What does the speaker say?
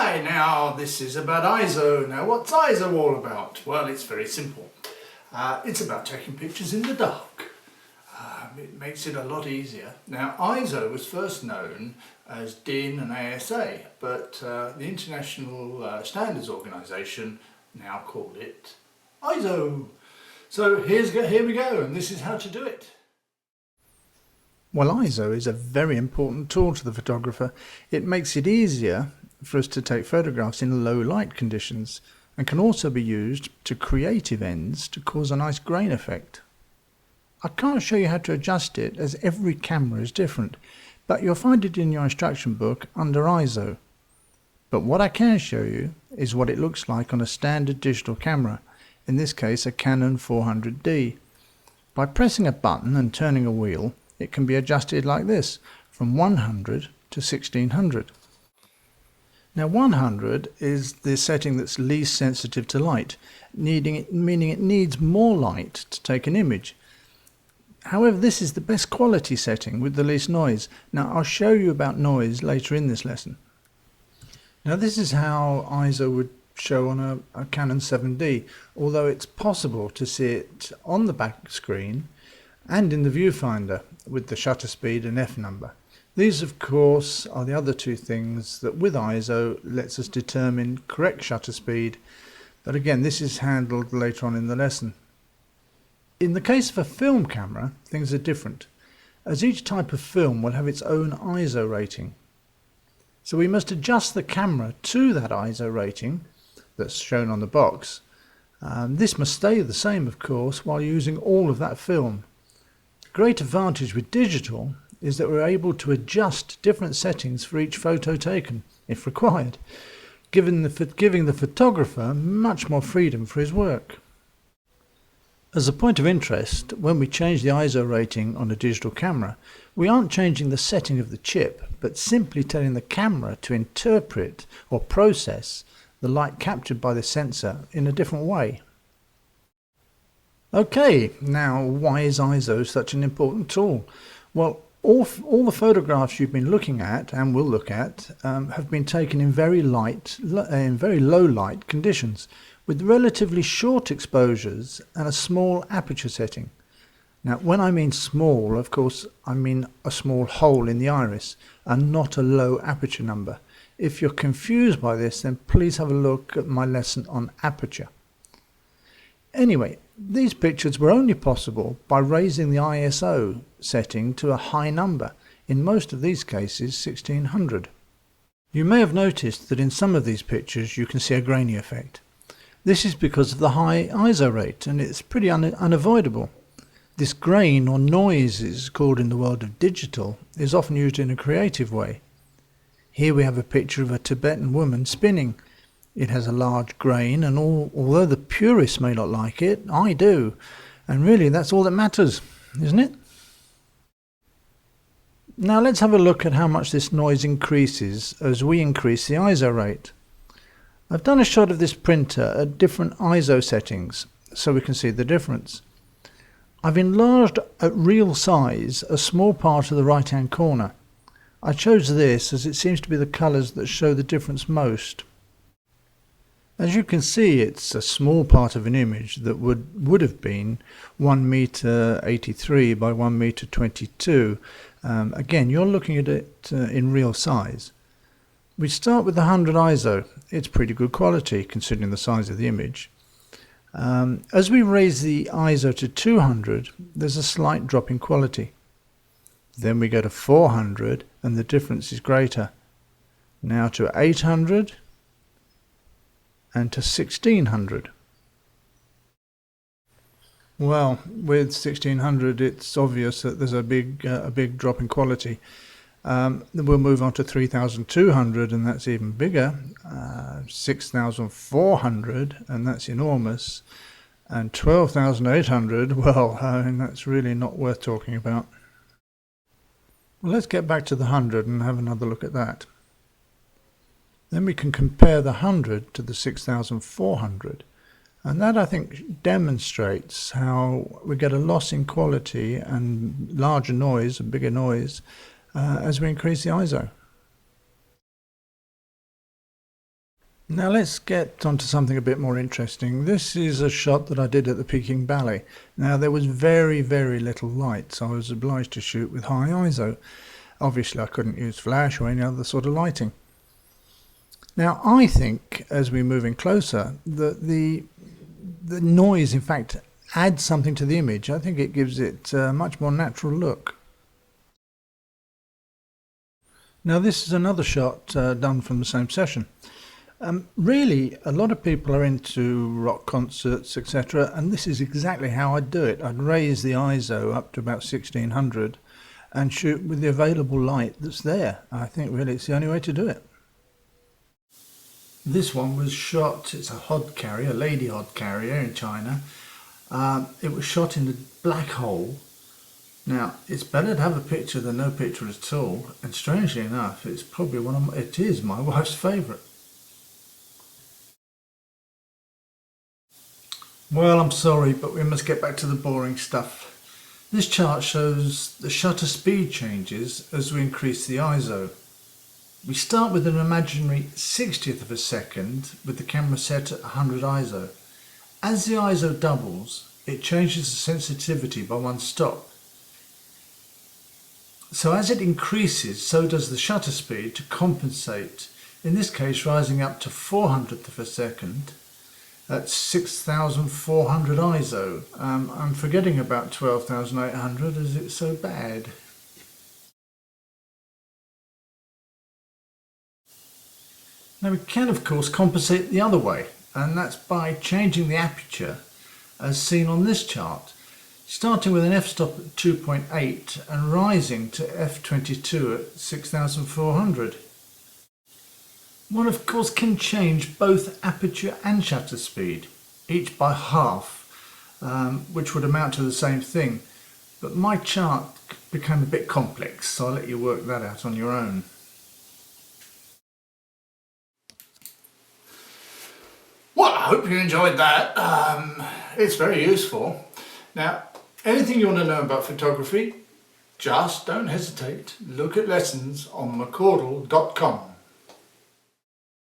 Hi, now this is about ISO. Now what's ISO all about? Well, it's very simple. It's about taking pictures in the dark. It makes it a lot easier. Now ISO was first known as DIN and ASA, but the International Standards Organization now called it ISO. So here we go, and this is how to do it. Well, ISO is a very important tool to the photographer. It makes it easier for us to take photographs in low light conditions and can also be used to creative ends to cause a nice grain effect. I can't show you how to adjust it as every camera is different, but you'll find it in your instruction book under ISO. But what I can show you is what it looks like on a standard digital camera, in this case a Canon 400D. By pressing a button and turning a wheel, it can be adjusted like this, from 100 to 1600. Now 100 is the setting that's least sensitive to light, meaning it needs more light to take an image. However, this is the best quality setting with the least noise. Now I'll show you about noise later in this lesson. Now this is how ISO would show on a Canon 7D, although it's possible to see it on the back screen and in the viewfinder with the shutter speed and F number. These of course are the other two things that with ISO lets us determine correct shutter speed, but again this is handled later on in the lesson. In the case of a film camera, things are different, as each type of film will have its own ISO rating. So we must adjust the camera to that ISO rating that's shown on the box. This must stay the same of course while using all of that film. The great advantage with digital is that we're able to adjust different settings for each photo taken, if required, giving the photographer much more freedom for his work. As a point of interest, when we change the ISO rating on a digital camera, we aren't changing the setting of the chip, but simply telling the camera to interpret or process the light captured by the sensor in a different way. Okay, now why is ISO such an important tool? Well, all the photographs you've been looking at and will look at have been taken in very low light conditions with relatively short exposures and a small aperture setting. Now when I mean small, of course I mean a small hole in the iris and not a low aperture number. If you're confused by this, then please have a look at my lesson on aperture. Anyway, these pictures were only possible by raising the ISO setting to a high number, in most of these cases 1600. You may have noticed that in some of these pictures you can see a grainy effect. This is because of the high ISO rate, and it's pretty unavoidable. This grain or noise is called in the world of digital is often used in a creative way. Here we have a picture of a Tibetan woman spinning. It has a large grain, and although the purists may not like it, I do. And really that's all that matters, isn't it? Now let's have a look at how much this noise increases as we increase the ISO rate. I've done a shot of this printer at different ISO settings so we can see the difference. I've enlarged at real size a small part of the right hand corner. I chose this as it seems to be the colours that show the difference most. As you can see, it's a small part of an image that would have been 1 meter 83 by 1 meter 22. Again, you're looking at it in real size. We start with the 100 ISO. It's pretty good quality considering the size of the image. As we raise the ISO to 200, there's a slight drop in quality. Then we go to 400 and the difference is greater. Now to 800 and to 1600. Well, with 1600 it's obvious that there's a big drop in quality. We'll move on to 3200 and that's even bigger, 6400 and that's enormous, and 12800, well, that's really not worth talking about. Well, let's get back to the 100 and have another look at that. Then we can compare the 100 to the 6400, and that I think demonstrates how we get a loss in quality and larger noise, a bigger noise, as we increase the ISO. Now let's get onto something a bit more interesting. This is a shot that I did at the Peking Ballet. Now there was very, very little light, so I was obliged to shoot with high ISO. Obviously I couldn't use flash or any other sort of lighting. Now I think, as we move in closer, that the noise in fact adds something to the image. I think it gives it a much more natural look. Now this is another shot done from the same session. Really, a lot of people are into rock concerts, etc., and this is exactly how I'd do it. I'd raise the ISO up to about 1600 and shoot with the available light that's there. I think really it's the only way to do it. This one was shot, it's a hod carrier, a lady hod carrier in China. It was shot in the black hole. Now, it's better to have a picture than no picture at all, and strangely enough, it's probably it is my wife's favourite. Well, I'm sorry, but we must get back to the boring stuff. This chart shows the shutter speed changes as we increase the ISO. We start with an imaginary 60th of a second with the camera set at 100 ISO. As the ISO doubles, it changes the sensitivity by one stop. So as it increases, so does the shutter speed to compensate, in this case rising up to 400th of a second. That's 6,400 ISO. I'm forgetting about 12,800 as it's so bad. Now we can of course compensate the other way, and that's by changing the aperture as seen on this chart, starting with an f-stop at 2.8 and rising to f22 at 6,400. One of course can change both aperture and shutter speed, each by half, which would amount to the same thing, but my chart became a bit complex, so I'll let you work that out on your own. Well, I hope you enjoyed that. It's very useful. Now, anything you want to know about photography, just don't hesitate. Look at lessons on mccaudle.com.